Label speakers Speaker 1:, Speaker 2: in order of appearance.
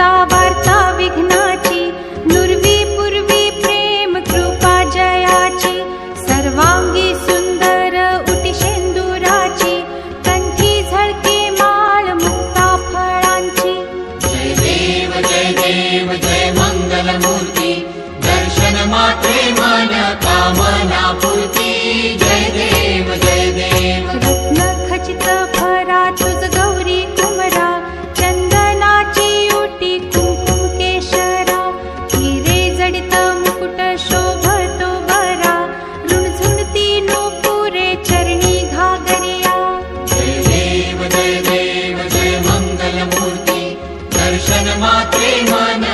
Speaker 1: करता वार्ता विघ्नाची, नुरवी पूर्वी प्रेम कृपा जयाची, सर्वांगी सुंदर उटी शेंदुराची, कंठी झळके माळ मुक्ता फळांची।
Speaker 2: जय देव जय देव जय मंगल मूर्ती, दर्शन मात्रे मन कामना पूर्ती। जय देव जय देव।
Speaker 1: रत्न खचित भरा तुझ गौरी कुमरा, चंदनाची उटी कुंकुम केशरा, हिरे जडित मुकुट शोभतो बरा, रुणझुणती नूपुरे चरणी घागरिया।
Speaker 2: जय देव जय देव जय मंगल मूर्ती, दर्शन मात्रे मन